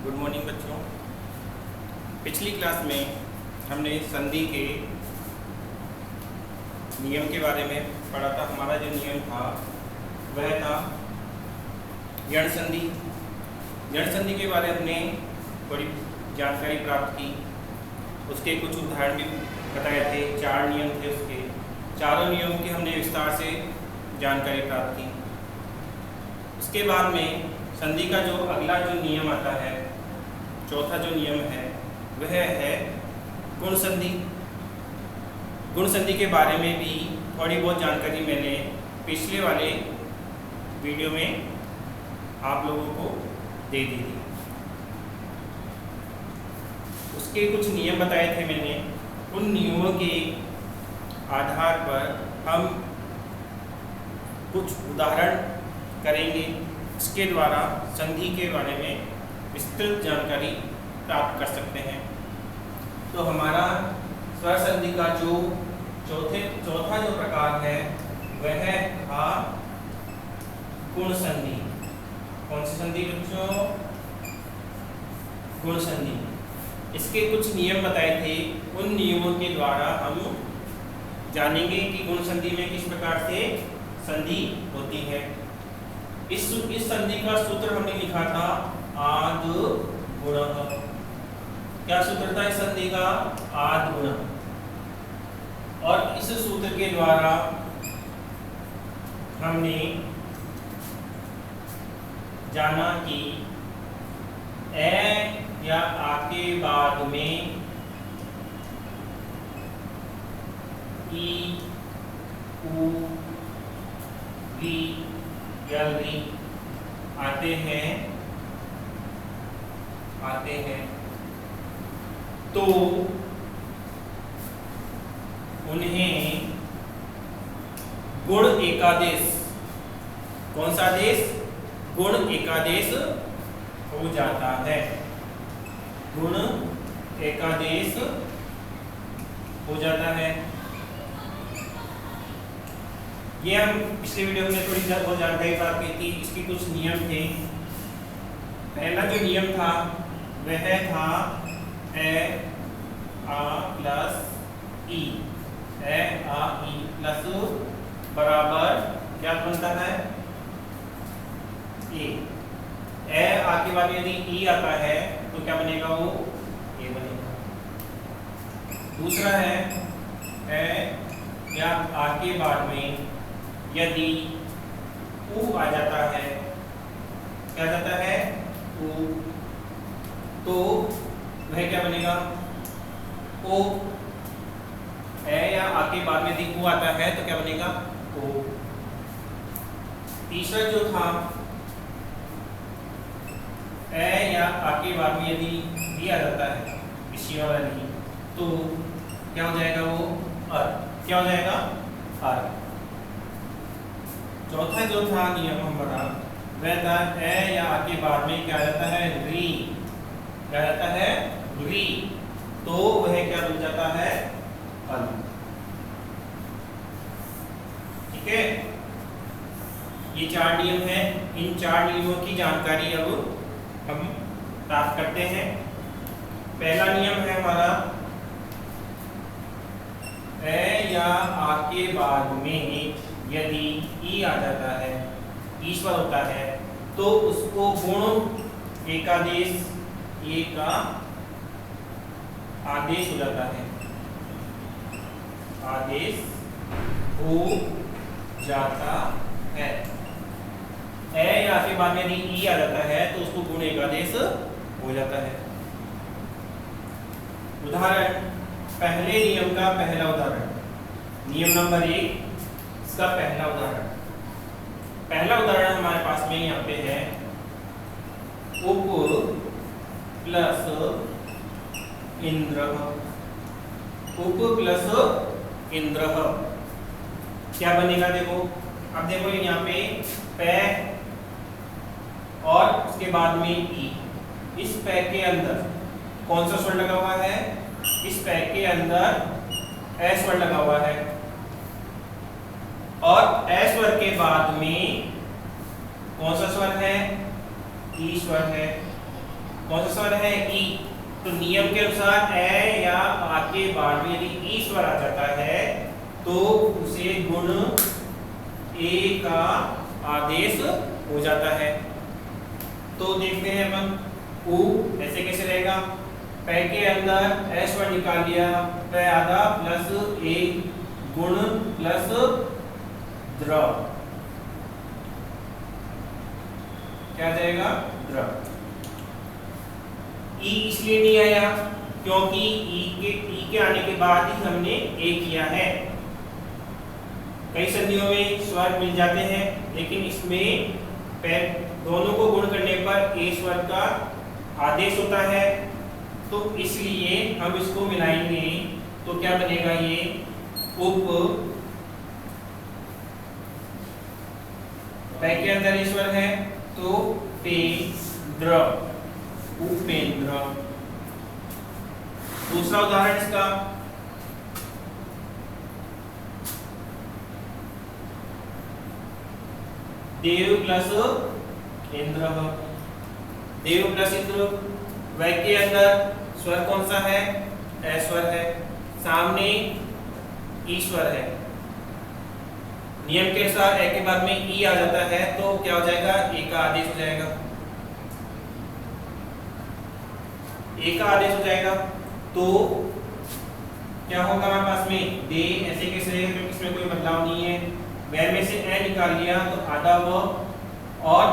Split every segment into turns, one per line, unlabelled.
Good morning बच्चों। पिछली class में हमने संधि के नियम के बारे में पढ़ा था। हमारा जो नियम था वह था यण संधि। यण संधि के बारे में हमने थोड़ी जानकारी प्राप्त की। उसके कुछ उदाहरण भी बताए थे। 4 नियम थे, उसके चारों नियमों की हमने विस्तार से जानकारी प्राप्त की। उसके बाद में संधि का जो अगला जो नियम आता है, चौथा जो नियम है वह है गुण संधि। गुण संधि के बारे में भी थोड़ी बहुत जानकारी मैंने पिछले वाले वीडियो में आप लोगों को दे दी थी। उसके कुछ नियम बताए थे मैंने। उन नियमों के आधार पर हम कुछ उदाहरण करेंगे। इसके द्वारा संधि के बारे में विस्तृत जानकारी प्राप्त कर सकते हैं। तो हमारा स्वर संधि का जो चौथा जो प्रकार है वह था गुण संधि। कौन सी संधि बच्चों? गुण संधि। इसके कुछ नियम बताए थे। उन नियमों के द्वारा हम जानेंगे कि गुण संधि में किस प्रकार से संधि होती है। इस संधि का सूत्र हमने लिखा था आद गुणः। क्या सूत्र था इस संधि का? आद गुणः। और इस सूत्र के द्वारा हमने जाना कि ए या आ के बाद में ई, उ, री या री आते हैं तो उन्हें गुण एकादेश, कौन सा आदेश? गुण एकादेश हो जाता है। गुण एकादेश हो जाता है। ये हम पिछले वीडियो में थोड़ी बहुत जानकारी प्राप्त की थी। इसके कुछ नियम थे। पहला जो नियम था वह था ए आ प्लस ई। ए आ ई प्लस बराबर क्या बनता है? ए आ के बाद यदि ई आता है तो क्या बनेगा? वो ए बनेगा। दूसरा है ए या आ के बाद में यदि उ आ जाता है, क्या जाता है? उ, तो वह क्या बनेगा? ओ। ए या आ के बाद में यदि उ आता है तो क्या बनेगा? ओ। तीसरा जो था ए या आ के बाद में यदि री आ जाता है, इसी वाला री, तो क्या हो जाएगा? वो अर। क्या हो जाएगा? अर। चौथा जो था नियम हमारा वह था ए या आ के बाद में क्या जाता है? री। क्या जाता है? री। तो वह क्या बन जाता है? अल। ठीक है, ये 4 नियम है। इन 4 नियमों की जानकारी अब हम प्राप्त करते हैं। पहला नियम है हमारा ए या आ के बाद में यदि ई आ जाता है, ईश्वर होता है, तो उसको गुण एकादेश, ए का आदेश हो जाता है। आदेश हो जाता है। ए या के बाद में यदि ई आ जाता है तो उसको गुण एकादेश हो जाता है। उदाहरण, पहले नियम का पहला उदाहरण, नियम नंबर 1 इसका पहला उदाहरण। पहला उदाहरण हमारे पास में यहाँ पे है उप प्लस इंद्र। उप प्लस इंद्र क्या बनेगा? देखो, अब देखो यहाँ पे पै और उसके बाद में ई। इस पै के अंदर कौन सा स्वर लगा हुआ है? इस पै के अंदर ए स्वर लगा हुआ है और ए स्वर के बाद में कौन सा स्वर है? ई स्वर है। कौन सा स्वर है ई। तो नियम के अनुसार ए या आ के बाद में यदि ई स्वर आ जाता है तो उसे गुण ए का आदेश हो जाता है। तो देखते हैं अपन उ ऐसे कैसे रहेगा। पै के अंदर ए स्वर निकाल लिया, पै आधा प्लस ए गुण प्लस द्र, क्या जाएगा द्र। ई इसलिए नहीं आया क्योंकि ई के आने के बाद ही हमने ए किया है। कई संधियों में स्वर मिल जाते हैं लेकिन इसमें दोनों को गुण करने पर ए स्वर का आदेश होता है, तो इसलिए हम इसको मिलाएंगे तो क्या बनेगा ये उप। पै के अंदर ए स्वर है तो पेंद्र, उपेंद्र। दूसरा उदाहरण इसका देव प्लस इंद्र, देव प्लस इंद्र। वै के अंदर स्वर कौन सा है, ए स्वर है, सामने ई स्वर है। नियम के अनुसार ए के बाद में ई आ जाता है तो क्या हो जाएगा, ए का आदेश हो जाएगा, ए का आदेश हो जाएगा। तो क्या होगा हमारे पास में दे ऐसे कैसे रहेगा क्योंकि इसमें कोई बदलाव नहीं है। वह में से ए निकाल लिया तो आधा व, और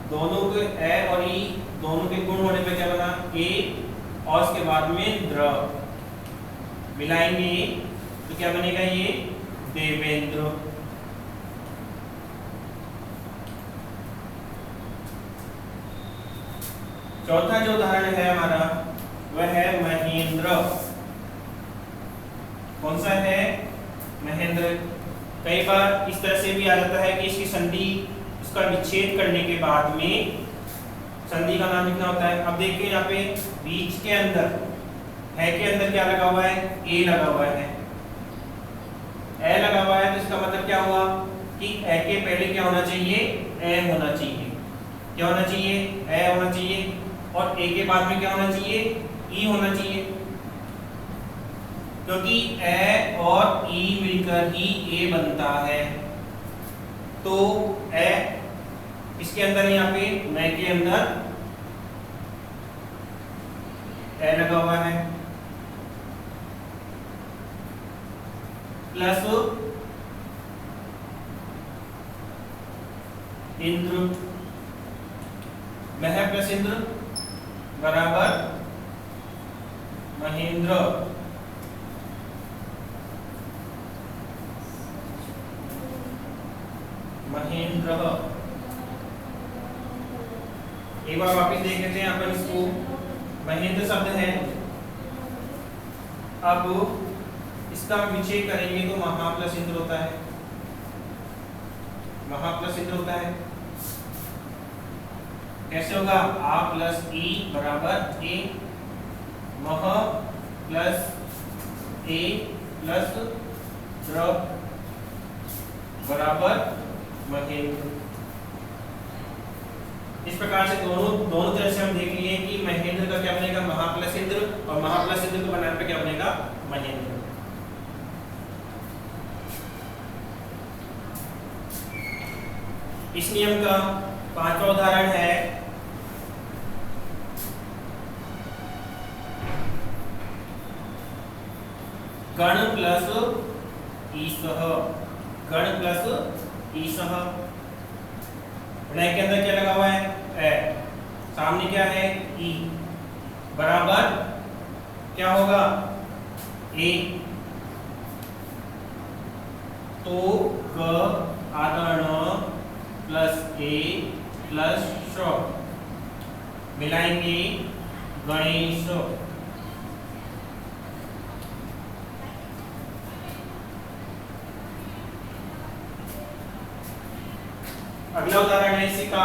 दोनों के ए और ई दोनों के गुण होने पे क्या बना ए, और उसके बाद में द्र मिलाएंगे तो क्या बनेगा ये देवेंद्र। चौथा जो उदाहरण है हमारा वह है महेंद्र। कौन सा है, महेंद्र। कई बार इस तरह से भी आ जाता है कि इसकी संधि, इसका विच्छेद करने के बाद में संधि का नाम लिखना होता है। अब देखिए यहाँ पे बीच के अंदर है के अंदर क्या लगा हुआ है, ए लगा हुआ है, ए लगा हुआ है। तो इसका मतलब क्या हुआ कि ए के पहले क्या होना चाहिए, ए होना चाहिए। क्या होना चाहिए, ए होना चाहिए, और ए के बाद में क्या होना चाहिए, ई होना चाहिए, क्योंकि ए और ई मिलकर ही ए बनता है। तो ए इसके अंदर यहाँ पे मैं के अंदर ए लगा हुआ है प्लस इंद्र, मह प्लस इंद्र बराबर महेंद्र। महेंद्र एक बार वापस देख लेते हैं अपन इसको। महेंद्र शब्द है, अब इसका विच्छेद करेंगे तो महा प्लस इंद्र होता है, महा प्लस इंद्र होता है। कैसे होगा, आ प्लस ई बराबर ए, मह प्लस ए प्लस द्र बराबर महेंद्र। इस प्रकार से दोनों तरह से हम देख लिए कि महेंद्र का क्या बनेगा, महा प्लस इंद्र, और महा प्लस इंद्र को बनाने पे क्या बनेगा, महेंद्र। इस नियम का पांचवा उदाहरण है गण प्लस ईसह, गण प्लस ईसह। के अंदर क्या लगा हुआ है, ए, सामने क्या है, ई, बराबर क्या होगा, ए। तो ग आधा ण प्लस ए प्लस श मिलाएंगे गणेश। अगला उदाहरण है इसी का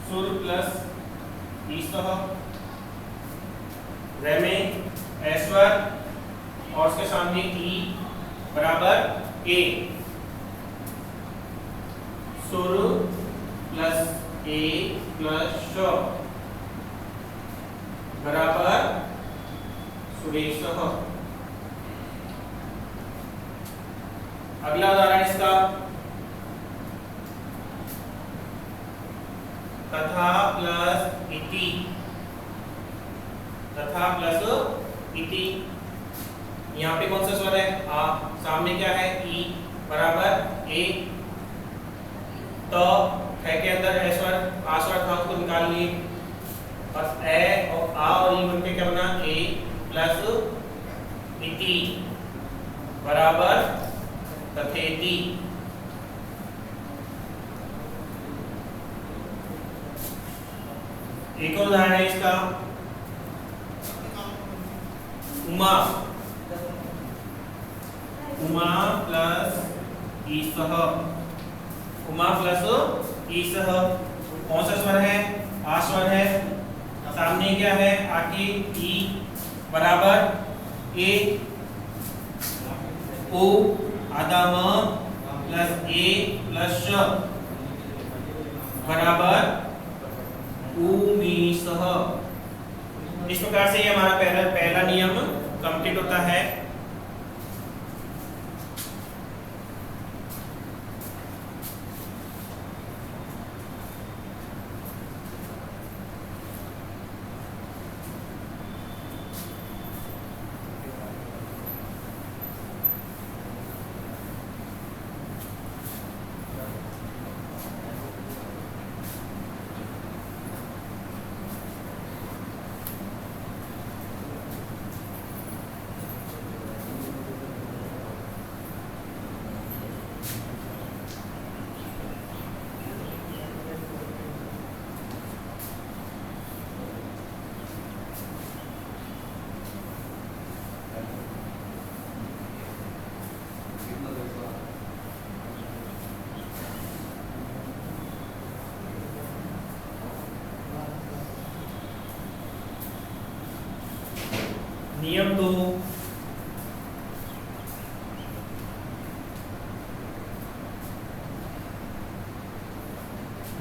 सुर प्लस ईसह, रे में ऐश्वर और उसके सामने ई बराबर ए। सुर प्लस ए प्लस श बराबर सुरेशः। अगला उदाहरण इसका, तथा प्लस इति, तथा प्लस इति। यहाँ पे कौन सा स्वर है? आ। सामने क्या है? ई बराबर ए। तो है के अंदर ए स्वर, आ स्वर था, उसको निकाल लिए। बस ए और आ और ई बनके क्या बना? ए प्लस इति बराबर तथेति। एक और उदाहरण है इसका, उमा, उमा प्लस ईसः, उमा प्लस ईसः। कौन सा स्वर है? आ स्वर है। सामने क्या है? आके ई बराबर ए ओ आधा म प्लस ए प्लस श बराबर उमीसः। इस प्रकार से ये हमारा पहला नियम कंप्लीट होता है। नियम 2,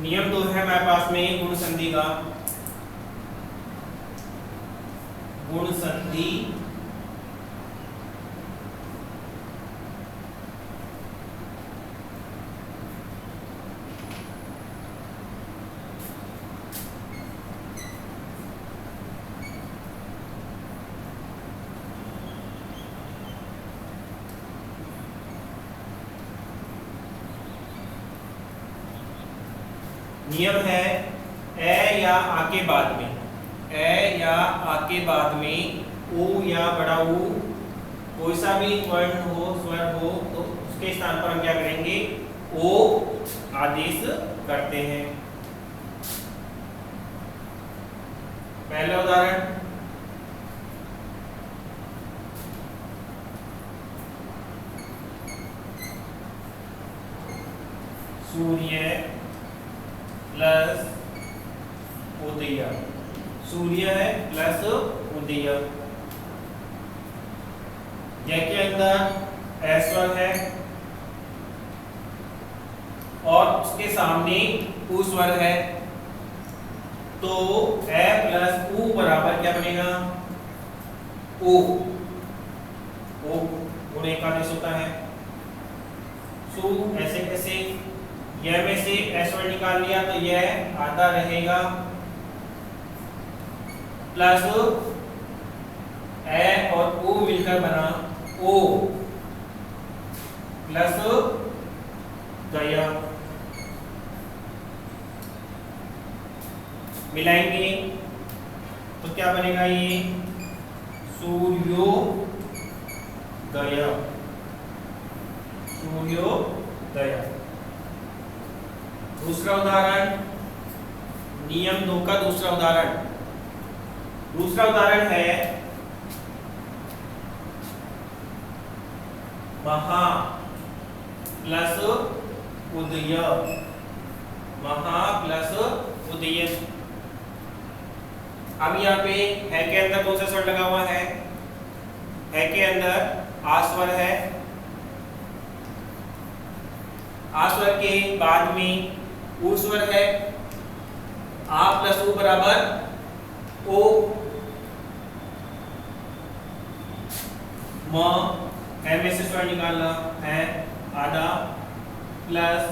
नियम 2 है हमारे पास में गुण संधि का। गुण संधि नियम है ए या आ के बाद में, ए या आ के बाद में ओ या बड़ा ऊ कोई सा भी वर्ण हो, स्वर हो, तो उसके स्थान पर हम क्या करेंगे? ओ आदेश करते हैं। पहला उदाहरण, सूर्य प्लस उदय, सूर्य है प्लस उदय। जय के अंदर ए स्वर है और उसके सामने उ स्वर है, तो ए प्लस उ बराबर क्या बनेगा? ओ। ओ गुण एक आदेश होता है। सु ऐसे कैसे? यह में से ए स्वर निकाल लिया तो यह आधा रहेगा, प्लस ए और ओ मिलकर बना ओ प्लस गया। मिलाएंगे तो क्या बनेगा? ये सूर्योदय, सूर्योदय। दूसरा उदाहरण, नियम 2 का दूसरा उदाहरण। दूसरा उदाहरण है महा प्लस उदय, महा प्लस उदय। अब यहाँ पे है के अंदर कौन सा स्वर लगा हुआ है? है के अंदर आ स्वर है। आ स्वर के बाद में ऊ स्वर है, आ प्लस ऊ बराबर ओ, म है में से स्वर निकालना है आधा प्लस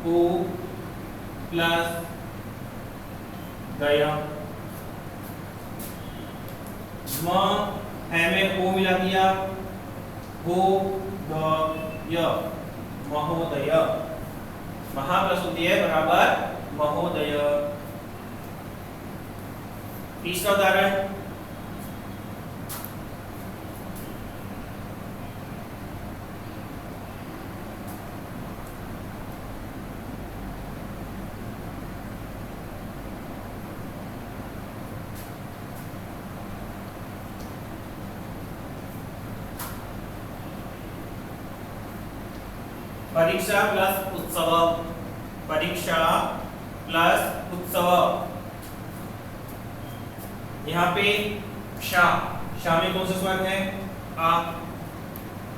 ओ प्लस दया, म है में ओ मिला दिया हो द य, महोदय, महा प्लस उदय बराबर महोदय। तीसरा उदाहरण, परीक्षा प्लस उत्सव, परीक्षा प्लस उत्सव। यहाँ पे शा, शा में कौन सा स्वर है आ,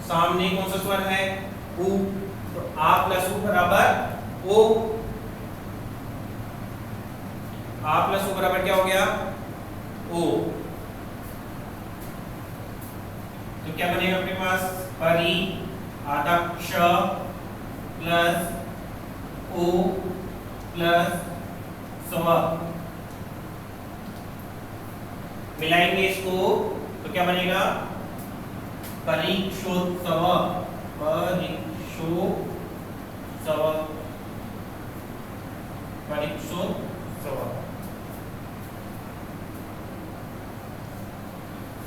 सामने कौन सा स्वर है ऊ, तो आ प्लस ऊ बराबर ओ, आ प्लस ऊ बराबर क्या हो गया ओ, तो क्या बनेगा अपने पास परी आधा क्ष प्लस ओ प्लस स्व, मिलाएंगे इसको तो क्या बनेगा परीक्षोत्सव, परीक्षोत्सव, परीक्षोत्सव।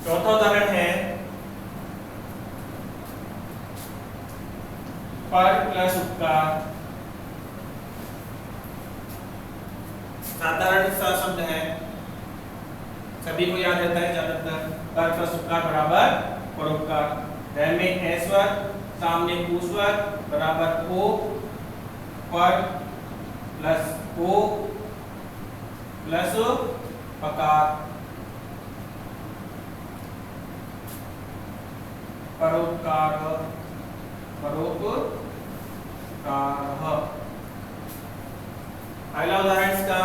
चौथा उदाहरण है पर प्लस उपकार, साधारण सा शब्द है, सभी को याद रहता है ज्यादातर, पर प्लस उपकार बराबर परोपकार, रह में है स्वर, सामने ऊ स्वर बराबर ओ, पर प्लस ओ प्लस पकार, परोपकार, परोपकार। अगला उदाहरण इसका,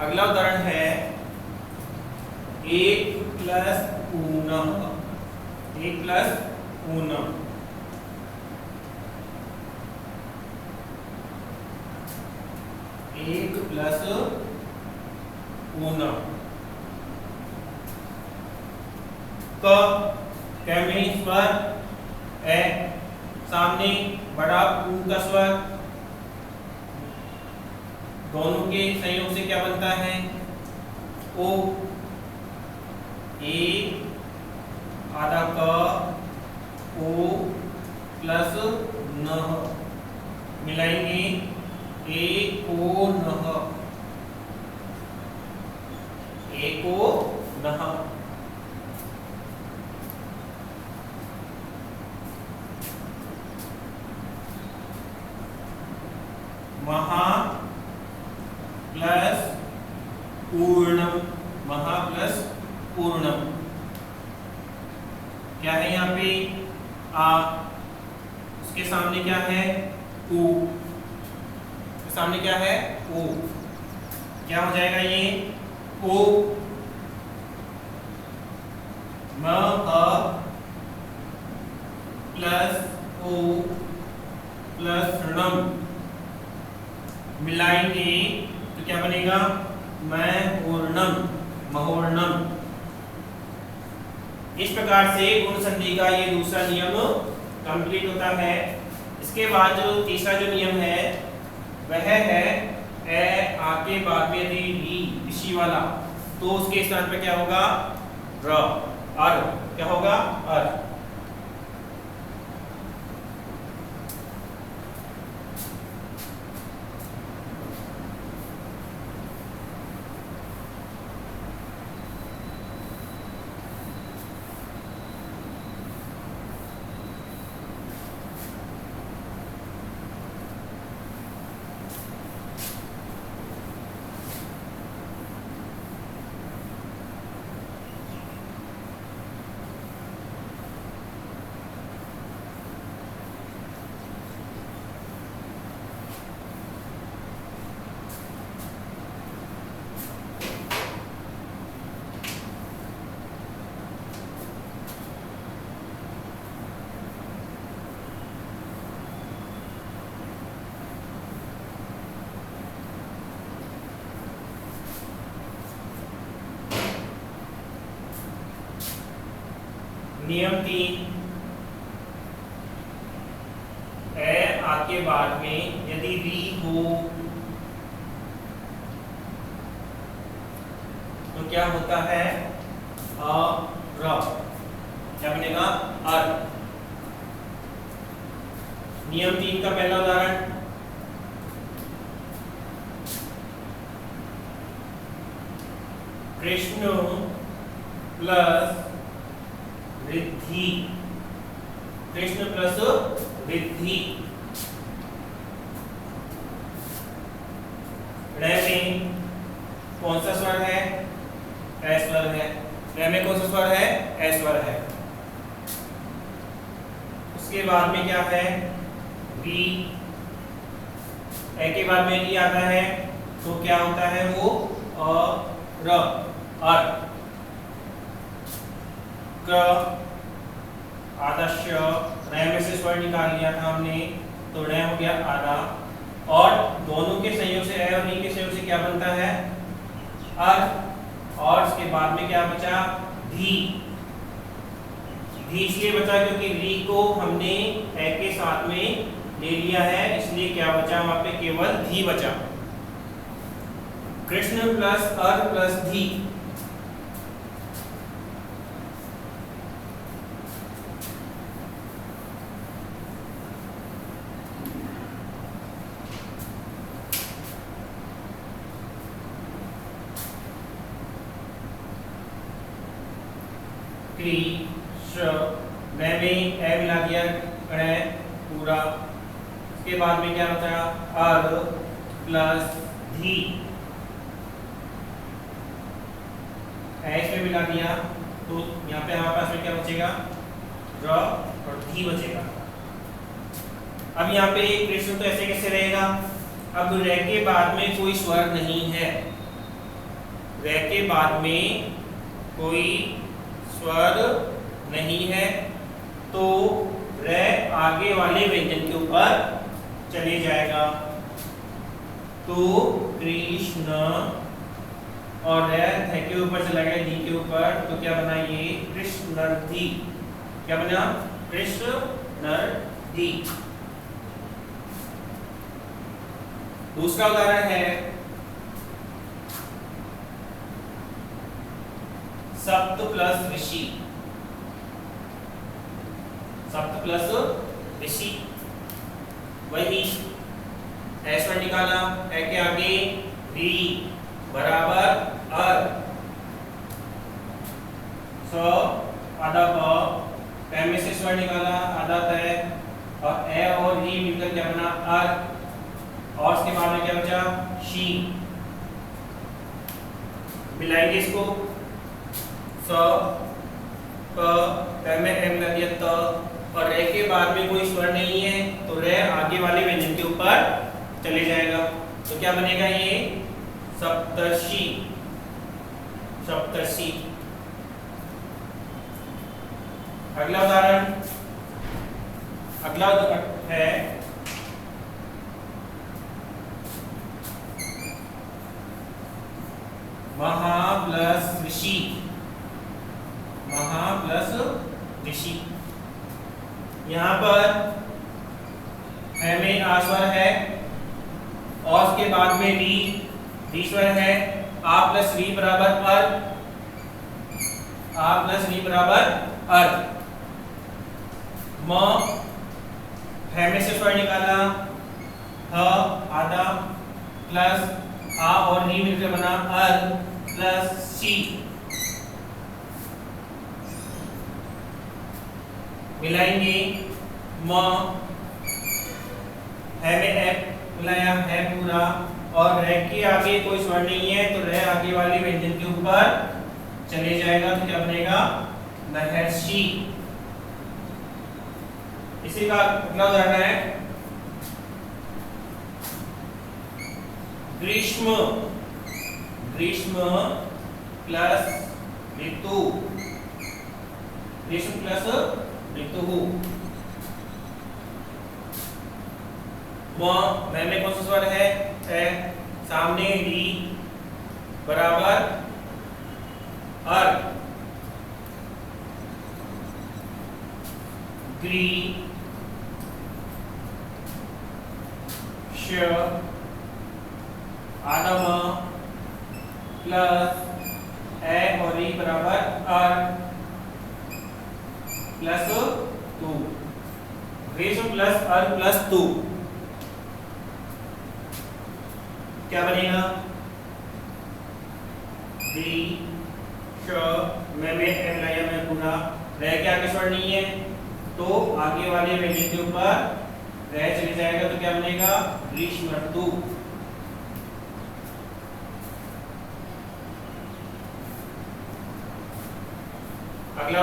अगला उदाहरण है एक प्लस ऊनम, एक प्लस ऊनम, एक प्लस ऊनम, क कैमरी स्वर ए, सामने बड़ा ऊ का स्वर, दोनों के संयोग से क्या बनता है ओ, ए आधा क ओ प्लस न, मिलाएंगे एक ओ नह, एक ओ नह। महा प्लस पूर्णम, महा प्लस पूर्णम, क्या है यहाँ पे आ, उसके सामने क्या है ऊ, उसके सामने क्या है ओ, क्या हो जाएगा ये ओ, म प्लस ओ प्लस णम, मिलाएंगे तो क्या बनेगा महूर्णम, महोर्णम। इस प्रकार से गुण संधि का ये दूसरा नियम कंप्लीट होता है। इसके बाद जो तीसरा जो नियम है वह है ए आ के बाद में यदि री ऋषि वाला, तो उसके स्थान पे क्या होगा र, अर, क्या होगा अर। नियम 3 ए आके बाद में यदि री हो तो क्या होता है क्या बनेगा अर। नियम 3 का पहला उदाहरण, कृष्ण प्लस रिद्धि, कृष्ण प्लस रिद्धि। रे में कौन सा स्वर है? ए स्वर है। रे में कौन सा स्वर है? ए स्वर है। उसके बाद में क्या है? री। ए के बाद में री आता है तो क्या होता है वो र अर। क आदर्श रे में से स्वर निकाल लिया था हमने तो रे हो गया आधा, और दोनों के संयोग से ए और री के संयोग से क्या बनता है? अर। और उसके बाद में क्या बचा? धी। धी इसलिए बचा क्योंकि री को हमने ए के साथ में ले लिया है, इसलिए क्या बचा वहां पे? केवल धी बचा। कृष्ण प्लस अर प्लस धी। में ए मिला दिया पूरा। उसके बाद में क्या बचा? अर प्लस धी। इसमें मिला दिया तो यहाँ पे हमारे पास में क्या बचेगा? र और धी बचेगा। अब यहाँ पे कृष्ण तो ऐसे कैसे रहेगा? अब रे के बाद में कोई स्वर नहीं है, रे के बाद में कोई स्वर नहीं है तो रे आगे वाले व्यंजन के ऊपर चले जाएगा। तो कृष्ण और रे थे के ऊपर चला गया धी के ऊपर, तो क्या बना ये? कृष्णर्धी। क्या बना? कृष्णर्धी। दूसरा उदाहरण है सप्त प्लस ऋषि। सप्त प्लस ऋषि, वही ए स्वर निकाला, ए के आगे री बराबर अर, सो आधा प, में से स्वर निकाला आधा तय, और ए और री मिलकर क्या बना? अर। और उसके बाद में क्या बचा? शी। मिलाएंगे इसको, स प में एम लग गया त, और रे के बाद में कोई स्वर नहीं है तो रे आगे वाले व्यंजन के ऊपर चले जाएगा। तो क्या बनेगा ये? सप्तर्षि। सप्तर्षि। अगला उदाहरण, अगला है महा प्लस ऋषि। महा प्लस ऋषि। यहाँ पर है में आ स्वर है और उसके बाद में री स्वर है। आ प्लस री बराबर अर, आ प्लस री बराबर अर। म है में से स्वर निकाला, ह आधा प्लस आ और री मिलकर बना अर प्लस सी। मिलाएंगे, म है में एफ मिलाया है पूरा, और रे के आगे कोई स्वर नहीं है तो रे आगे वाले व्यंजन के ऊपर चले जाएगा। तो क्या बनेगा? महर्षि। इसी का अगला उदाहरण है ग्रीष्म। ग्रीष्म प्लस ऋतु। ग्रीष्म प्लस ऋतु। में कौन सा स्वर है? सामने री बराबर अर, ग्री श आदम प्लस ए और ई बराबर R plus 2 ratio plus R plus 2 क्या बनेगा डी श में एम लाया में पूरा रह के आगे स्वर नहीं है तो आगे वाले वैल्यू के ऊपर रह चले जाएगा तो क्या बनेगा ग्रीष्मर्तु। अगला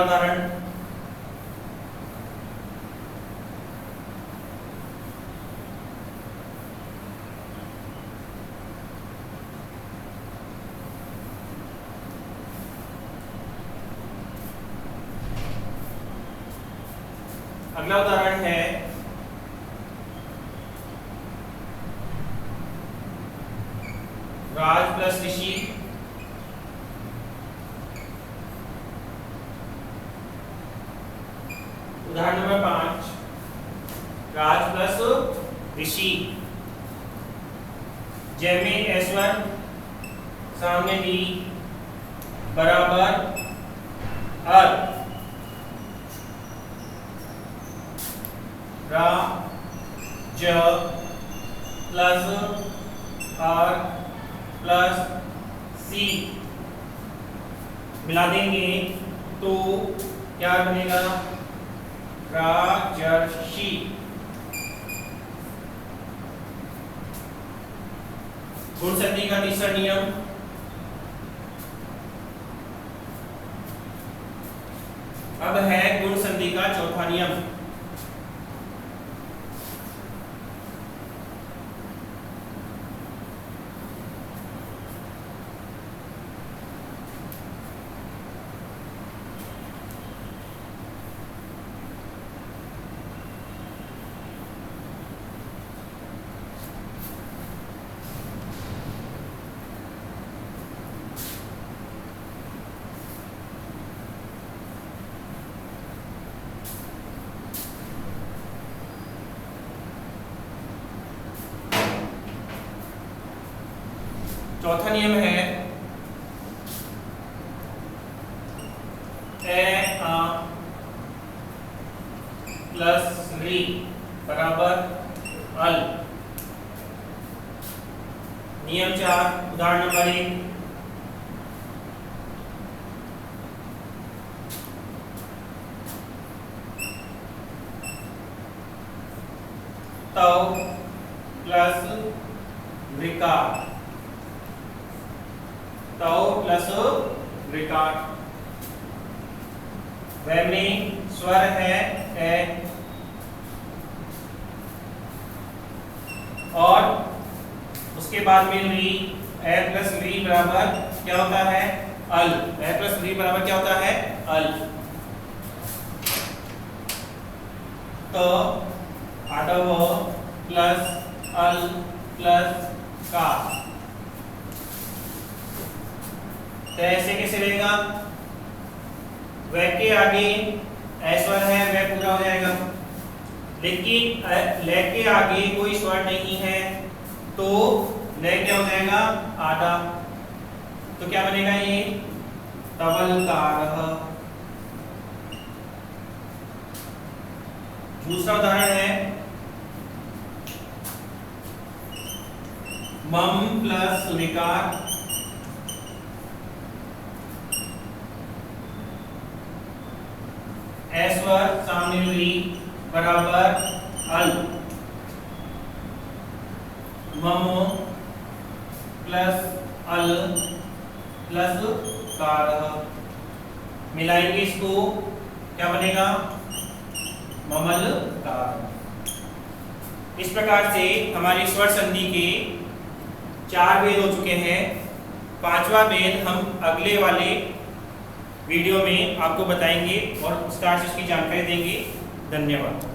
उदाहरण है राज प्लस ऋषि उदाहरण नंबर 5 राज प्लस ऋषि जैमे S1 सामने डी बराबर अर रा ज प्लस आर प्लस सी मिला देंगे तो क्या बनेगा राजर्षि। गुण संधि का तीसरा नियम अब है गुण संधि का चौथा नियम। चौथा नियम है ए आ प्लस री बराबर अल। नियम 4 उदाहरण नंबर 1 तौ प्लस विकार तौ प्लस विकार वह में स्वर है ए और उसके बाद में री ए प्लस री बराबर क्या होता है अल। ए प्लस री बराबर क्या होता है अल। तो आडव प्लस अल प्लस का तो ऐसे कैसे रहेगा वह के आगे स्वर है वह पूरा हो जाएगा लेकिन ले के आगे कोई स्वर नहीं है तो ले क्या हो जाएगा आधा तो क्या बनेगा ये तवलकारः। दूसरा उदाहरण है मम प्लस विकार स्वर सामने री बराबर अल मम प्लस अल प्लस कारः मिलाएंगे इसको क्या बनेगा ममल कार। इस प्रकार से हमारी स्वर संधि के 4 भेद हो चुके हैं। 5वां भेद हम अगले वाले वीडियो में आपको बताएंगे और विस्तार से उसकी जानकारी देंगे। धन्यवाद।